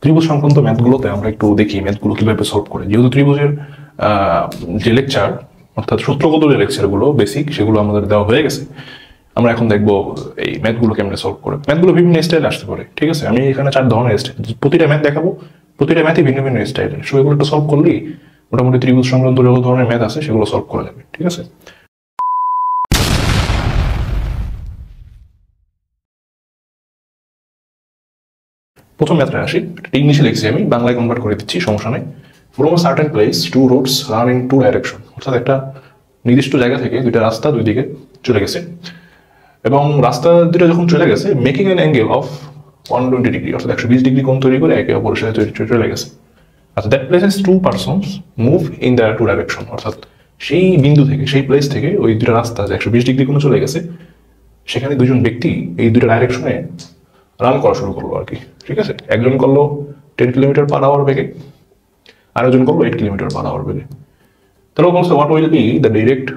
ত্রিভুজ সংক্রান্ত ম্যাথগুলোতে আমরা একটু দেখি ম্যাথগুলো কিভাবে সলভ করে। যেহেতু ত্রিভুজের যে লেকচার অর্থাৎ সূত্রগত যে লেকচারগুলো বেসিক সেগুলো আমাদের দেওয়া হয়ে গেছে, আমরা এখন দেখবো এই ম্যাথগুলো কেমনে সলভ করে। ম্যাথগুলো বিভিন্ন স্টাইলে আসতে পারে, ঠিক আছে। আমি এখানে 4 ধরনের স্টাইল, প্রতিটা ম্যাথ দেখাবো, প্রতিটা ম্যাথই ভিন্ন ভিন্ন স্টাইলের। সো এগুলো একটু সলভ করলেই মোটামুটি ত্রিভুজ সংক্রান্ত যত ধরনের ম্যাথ আছে সেগুলো সলভ করা যাবে, ঠিক আছে। প্রথম ম্যাথটা আসি, ইংলিশে লিখছি, আমি বাংলায় কনভার্ট করে দিচ্ছি, সমস্যা নেই। From a certain place two roads run in two direction, অর্থাৎ একটা নির্দিষ্ট জায়গা থেকে দুইটা রাস্তা দুই দিকে চলে গেছে, এবং রাস্তা দুটো যখন চলে গেছে making an angle of 120 degree, অর্থাৎ 120 ডিগ্রি কোণ তৈরি করে একে অপরের সাথে চলে গেছে। আচ্ছা, that places two persons move in the two direction, অর্থাৎ সেই বিন্দু থেকে, সেই প্লেস থেকে ওই দুটো রাস্তা যে 120 ডিগ্রি কোণে চলে গেছে, সেখানে দুজন ব্যক্তি এই দুটো ডাইরেকশনে রান করা শুরু করলো আর কি, ঠিক আছে। একজন করলো 10 কিলোমিটার পার আওয়ার বেগে, আরেকজন করলো 8 কিলোমিটার পার আওয়ার বেগে। তাহলে বলছে what will be the direct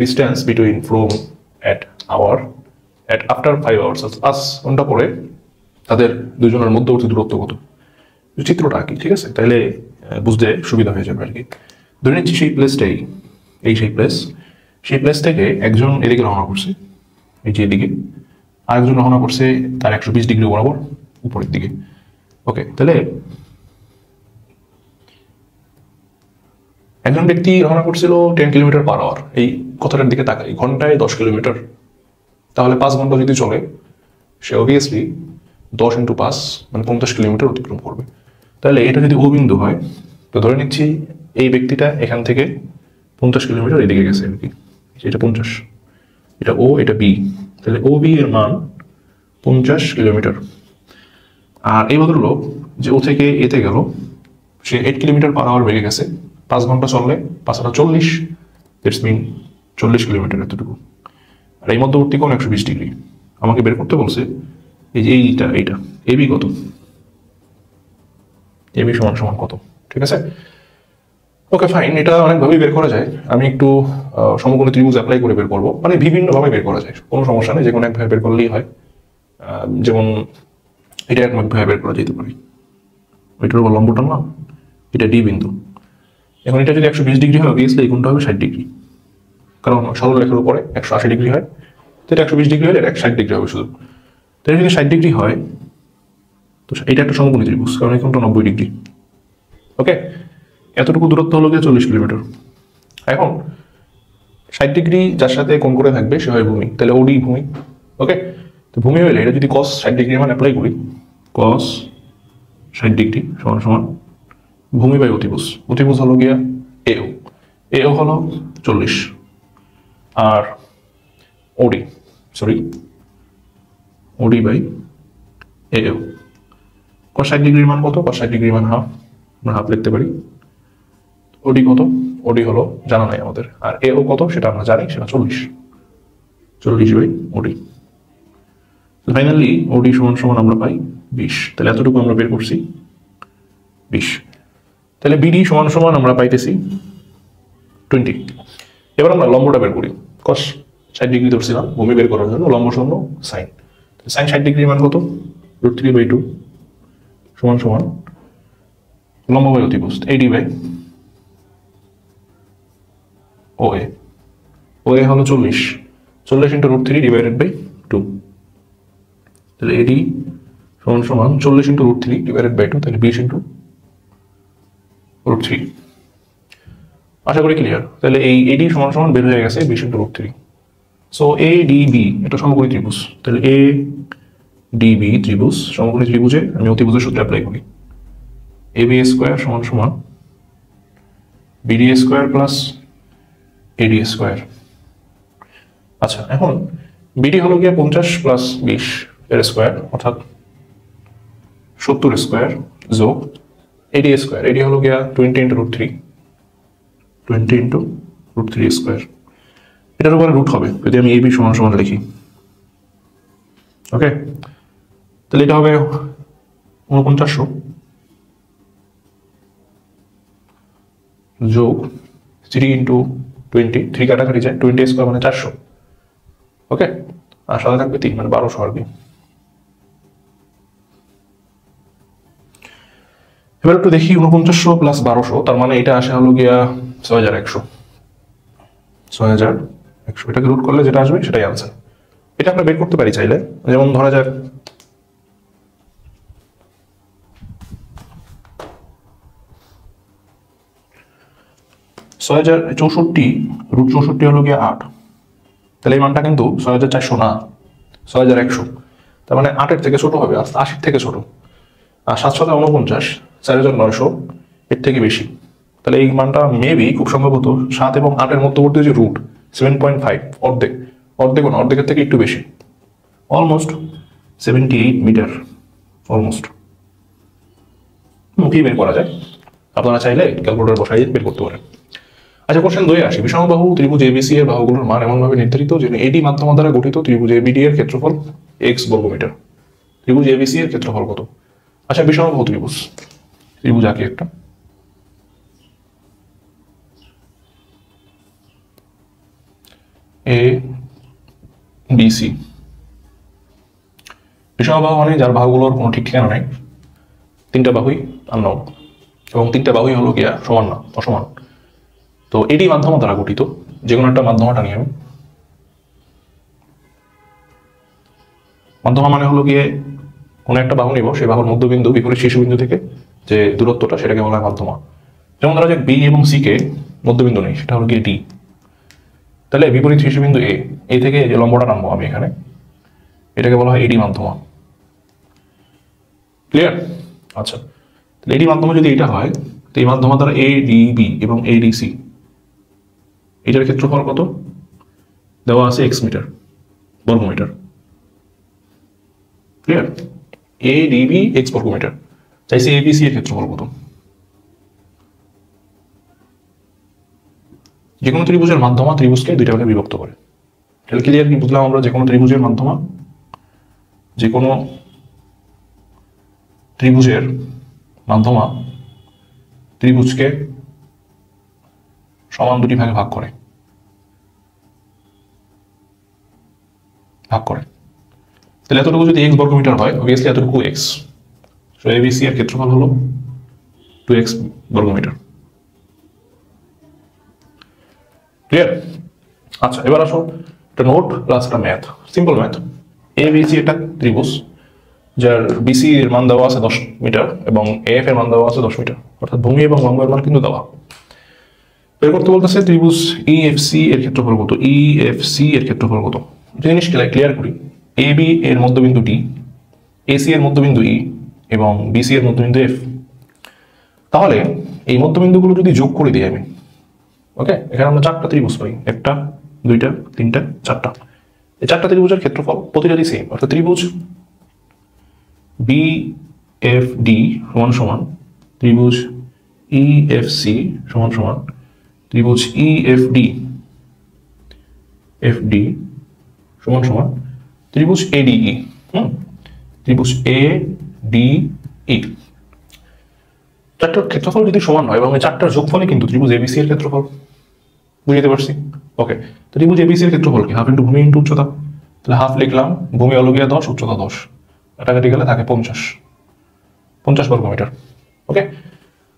distance between from at after 5 hours, আজ ঘন্টা পরে তাদের দুজনের মধ্যবর্তী দূরত্ব কত। চিত্রটা আঁকি, ঠিক আছে, তাইলে বুঝতে সুবিধা হয়ে যাবে আর কি। ধরে নিচ্ছি সেই প্লেসটাই, সেই প্লেস থেকে একজন এদিকে রওনা করছে, এই যে এদিকে, আরেকজন রওনা করছে তার 120 ডিগ্রি বরাবর উপরের দিকে। ওকে, তাহলে একজন ব্যক্তি রওনা করছিল 10 কিলোমিটার পার আওয়ার, এই কথাটার দিকে তাকাই, ঘন্টায় 10 কিলোমিটার, তাহলে 5 ঘন্টা যদি চলে সে অবভিয়াসলি 10 × 5 মানে 50 কিলোমিটার অতিক্রম করবে। তাহলে এটা যদি ও বিন্দু হয়, তো ধরে নিচ্ছি এই ব্যক্তিটা এখান থেকে 50 কিলোমিটার এদিকে গেছে আর কি, এটা 50, এটা ও, এটা বি, তাহলে ও বি এর মান 50 কিলোমিটার। আর এই ভদ্রলোক যে ও থেকে এতে গেল, সে 8 কিলোমিটার পার আওয়ার বেগে গেছে, 5 ঘন্টা চললে 5 × 40, দ্যাটস মিন 40 কিলোমিটার এতটুকু। আর এই মধ্যবর্তী কোণ 120 ডিগ্রি। আমাকে বের করতে বলছে এই যে এইটা এবি কত, এবি সমান সমান কত, ঠিক আছে। ওকে ফাইন, এটা অনেকভাবেই বের করা যায়। আমি একটু সমকোণী ত্রিভুজ অ্যাপ্লাই করে বের করবো, মানে বিভিন্নভাবে বের করা যায়, কোনো সমস্যা নেই, যে কোনো একভাবে বের করলেই হয়। যেমন এটা একভাবে বের করা যেতে পারে, ওইটার উপর লম্ব টানলাম, এটা ডি বিন্দু। এখন এটা যদি 120 ডিগ্রি হয়, অবভিয়াসলি এই কোণটা হবে 60 ডিগ্রি, কারণ সরল রেখার উপরে 180 ডিগ্রি হয়, তো এটা 120 ডিগ্রি হলে এটা 60 ডিগ্রি হবে শুধু। তো এটা যদি 60 ডিগ্রি হয়, তো এটা একটা সমকোণী ত্রিভুজ, কারণ এই কোণটা 90 ডিগ্রি। ওকে, এতটুকু দূরত্ব হলো গিয়ে 40 কিলোমিটার। এখন 60 ডিগ্রি যার সাথে কোণ করে থাকবে সে হয় ভূমি, তাহলে ওডি ভূমি। ওকে, তো ভূমি হইলে এটা যদি cos 60 ডিগ্রি মান অ্যাপ্লাই করি, cos 60 ডিগ্রি সমান সমান ভূমি বাই অতিভুজ। অতিভুজ হলো গিয়া এও হলো 40, আর ওডি বাই এও। cos 60 ডিগ্রির মান কত? cos 60 ডিগ্রির মান হাফ, আমরা হাফ লিখতে পারি। ওডি কত? ওডি হলো জানা নাই আমাদের, আর এও কত সেটা আমরা জানি, সেটা 40 বাই ওডি। ফাইনালি ওডি সমান সমান আমরা পাই 20, তাহলে এতটুকু আমরা বের করছি 20। তাহলে বিডি সমান সমান আমরা পাইতেছি 20। এবার আমরা লম্বটা বের করি, cos 60 ডিগ্রি ধরছিলাম ভূমি বের করার জন্য, লম্ব শূন্য সাইন, সাইন 60 ডিগ্রির মান কত? √3/2 সমান সমান লম্ব বাই অতিভুজ AD বাই OA হলো 40 × √3/2, তাহলে AD সমান সমান 40 × √3/2, তাহলে 20 × √3। আশা করি ক্লিয়ার। তাহলে এই AD সমান সমান বের হয়ে গেছে 20 × √3। সো ADB এটা সমকোণী ত্রিভুজ, তাহলে ADB ত্রিভুজ, সমকোণী ত্রিভুজে আমি অতিভুজের সূত্র অ্যাপ্লাই করি, AB² সমান সমান BD² প্লাস AD²। আচ্ছা, এখন BD হলো গিয়া 50 প্লাস 20 এর স্কোয়ার, অর্থাৎ 70² যোগ AD², AD হলো গিয়া 20 × √3 এটার উপরে রুট হবে যদি আমি AB সমান সমান লিখি। ওকে, তাহলে এটা হবে 4900 যোগ 3 × 20, 3 কাটাকাটি যায়, 20² মানে 400। ওকে, আর সাথে থাকবে 3 মানে 1200 আর কি। এবার একটু দেখি 4900 প্লাস 1200, তার মানে এটা আসে হলো গিয়া 6100। 6100 এটাকে রুট করলে যেটা আসবে সেটাই আনসার। এটা আমরা বের করতে পারি চাইলে, যেমন ধরা যাক 6064 রুট 64 হলো গিয়ে 8, তাহলে এই মানটা কিন্তু 6400 না, 6100। তার মানে 8-এর থেকে ছোট হবে, 80-র থেকে ছোট। আর 749 4900 এর থেকে বেশি। তাহলে এই মানটা মেবি খুব সম্ভবত 7 এবং 8-এর মধ্যবর্তী যে রুট 7.5, অর্ধেকের থেকে একটু বেশি, অলমোস্ট 78 মিটার, অলমোস্ট। মুখেই বের করা যায়, আপনারা চাইলে ক্যালকুলেটর বসাই বের করতে পারেন। আচ্ছা, কোশ্চেন 2 আসি। বিষমবাহু ত্রিভুজ এবিসি এর বাহুগুলোর মান এমনভাবে নির্ধারিত যে এডি মাধ্যমা দ্বারা গঠিত ত্রিভুজ এবিডি এর ক্ষেত্রফল x বর্গমিটার। ত্রিভুজ এবিসি এর ক্ষেত্রফল কত? আচ্ছা, বিষমবাহু ত্রিভুজ আঁকি একটা। A B C. বিষমবাহু মানে যার বাহুগুলোর কোনো ঠিক ঠিকানা নাই, 3টা বাহুই আননোন এবং 3টা বাহুই হলো গিয়া সমান না, অসমান। তো এডি মাধ্যমা দ্বারা গঠিত, যে কোনো একটা মাধ্যমাটা নিয়ে আমি, মাধ্যমা মানে হলো গিয়ে কোনো একটা বাহু নিব, সেই বাহুর মধ্যবিন্দু বিপরীত শীর্ষবিন্দু থেকে যে দূরত্বটা সেটাকে বলা হয় মাধ্যমা। যেমন ধরা যাক বি এবং সি কে মধ্যবিন্দু নেই, সেটা হলো গিয়ে ডি। তাহলে বিপরীত শীর্ষবিন্দু এ থেকে যে লম্বটা টানবো আমি এখানে, এটাকে বলা হয় এডি মাধ্যমা। ক্লিয়ার? আচ্ছা, তাহলে এডি মাধ্যমা যদি এটা হয়, তো এই মাধ্যমা দ্বারা এ ডি বি এবং এ ডি সি, এটার ক্ষেত্রফল কত দেওয়া আছে? x মিটার, বর্গমিটার। ক্লিয়ার? এ ডিবি x বর্গমিটার। চাইছে এবিসি এর ক্ষেত্রফল কত? যে কোনো ত্রিভুজের মাধ্যমা ত্রিভুজকে দুইটা ভাগে বিভক্ত করে। তাহলে ক্লিয়ার কি বুঝলাম আমরা? যে কোনো ত্রিভুজের মাধ্যমা, যে কোনো ত্রিভুজের মাধ্যমা ত্রিভুজকে সমান দুটি ভাগে ভাগ করে। তাহলে এতটুকু যদি x বর্গমিটার হয়, অবভিয়াসলি এতটুকু x। সো এবিসি এর ক্ষেত্রফল হলো 2x বর্গমিটার। ক্লিয়ার? আচ্ছা, এবার আসো একটা নোট প্লাস একটা ম্যাথ, সিম্পল ম্যাথ। এবিসি একটা ত্রিভুজ যার বিসি এর মান দেওয়া আছে 10 মিটার এবং এফ এর মান দেওয়া আছে 10 মিটার, অর্থাৎ ভূমি এবং লম্বের মান কিন্তু দেওয়া। বের করতে বলতেছে ত্রিভুজ ইএফসি এর ক্ষেত্রফল কত। ইএফসি এর ক্ষেত্রফল কত জিনিস ক্লিয়ার করি। এবি এর মধ্যবিন্দু ডি, এসি এর মধ্যবিন্দু ই এবং বিসি এর মধ্যবিন্দু এফ। তাহলে এই মধ্যবিন্দুগুলো যদি যোগ করে দিই আমি, ওকে, এখানে আমরা 4টা ত্রিভুজ পাই, 1টা 2টা 3টা 4টা। এই 4টা ত্রিভুজের ক্ষেত্রফল প্রতিটারই সেম, অর্থাৎ ত্রিভুজ বিএফডি সমান সমান ত্রিভুজ ইএফসি সমান সমান ত্রিভুজ ইএফডি এফডি সমান সমান ত্রিভুজ এডিই। ত্রিভুজ এডিই। 4টার ক্ষেত্রফল যদি সমান হয় এবং এই 4টার যোগফলে কিন্তু ত্রিভুজ এবিসি এর ক্ষেত্রফল। বুঝতে পারছি? ওকে, ত্রিভুজ এবিসি এর ক্ষেত্রফল কি? হাফ ইন্টু ভূমি ইন্টু উচ্চতা। তাহলে হাফ লিখলাম, ভূমি হলো গিয়ে 10, উচ্চতা 10, কাটাকাটি গেলে থাকে 50 বর্গমিটার। ওকে,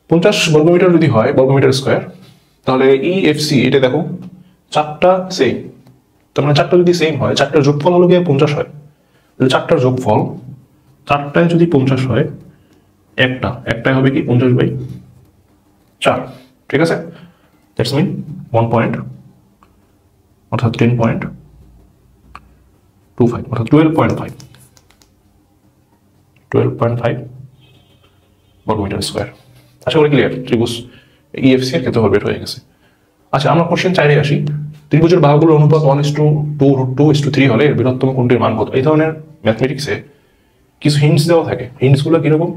50 বর্গমিটার যদি হয় বর্গমিটার স্কোয়ার, তাহলে ইএফসি এটা দেখো 4টা সেম। তার মানে 4টা যদি সেম হয়, 4টার যোগফল হলো গিয়ে 50 হয়। তাহলে 4টার যোগফল, 4টায় যদি 50 হয়, একটাই হবে কি 50/4। ঠিক আছে? দ্যাটস মিন 1 পয়েন্ট, অর্থাৎ 10.25, অর্থাৎ 12.5 বর্গমিটার স্কোয়ার। আশা করি ক্লিয়ার। ত্রিভুজ ইএফসি এর ক্ষেত্রফল বের হয়ে গেছে। আচ্ছা, আমরা কোশ্চেন 4-এ আসি। ত্রিভুজের বাহুগুলোর অনুপাত 1:2 হলে এর বৃহত্তম কোণটির মান কত? এই ধরনের ম্যাথমেটিক্সে কিছু হিন্টস দেওয়া থাকে। হিন্টসগুলো কিরকম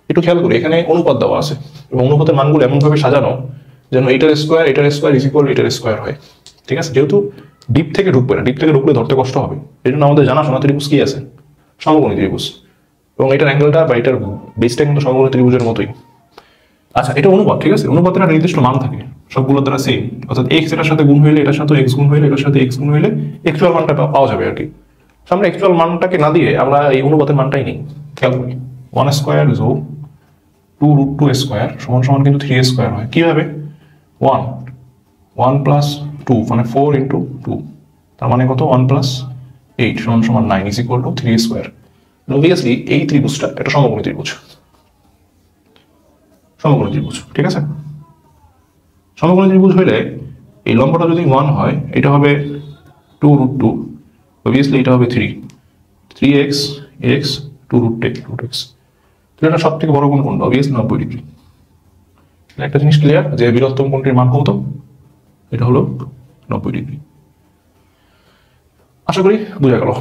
একটু খেয়াল করি। এখানে অনুপাত দেওয়া আছে এবং অনুপাতের মানগুলো এমনভাবে সাজানো যেন এটার স্কোয়ার ইজ ইকুয়াল এটার স্কোয়ার হয়। ঠিক আছে? যেহেতু ডিপ থেকে ঢুকবে না, ডিপ থেকে ঢুকলে ধরতে কষ্ট হবে, এই জন্য আমাদের জানাশোনা ত্রিভুজ কি আছে? সমকোণী ত্রিভুজ, এবং এটার অ্যাঙ্গেলটা বা এটার বেসটা কিন্তু সমকোণী ত্রিভুজের মতোই। আচ্ছা, এটা অনুপাত। ঠিক আছে? অনুপাতের একটা নির্দিষ্ট মান থাকে, সবগুলোর দ্বারা সেম, অর্থাৎ এক্স এটার সাথে গুণ হইলে এটার সাথে এক্স গুণ হইলে এটার সাথে এক্স গুণ হইলে অ্যাকচুয়াল মানটা পাওয়া যাবে আর কি। আমরা অ্যাকচুয়াল মানটাকে না দিয়ে আমরা এই অনুপাতের মানটাই নিই। খেয়াল করি, 1² যোগ 2√2² সমান সমান কিন্তু 3² হয় কিভাবে 1 প্লাস 2 মানে 4 ইন্টু 2 তার মানে কত 1 প্লাস 8 সমান সমান 9 ইজ ইকুয়াল টু 3²। অবভিয়াসলি এই ত্রিভুজটা একটা সমকোণী ত্রিভুজ, সমকোণী ত্রিভুজ, ঠিক আছে। সমকোণী ত্রিভুজ হইলে এই লম্বটা যদি 1 হয় এটা হবে 2√2, অবভিয়াসলি এটা হবে 3x x 2√x। এটা সব থেকে বড় কোণটা অবভিয়াসলি 90 ডিগ্রি। একটা জিনিস ক্লিয়ার যে বৃহত্তম কোণটির মান কত, এটা হলো 90 ডিগ্রি। আশা করি বোঝা গেল।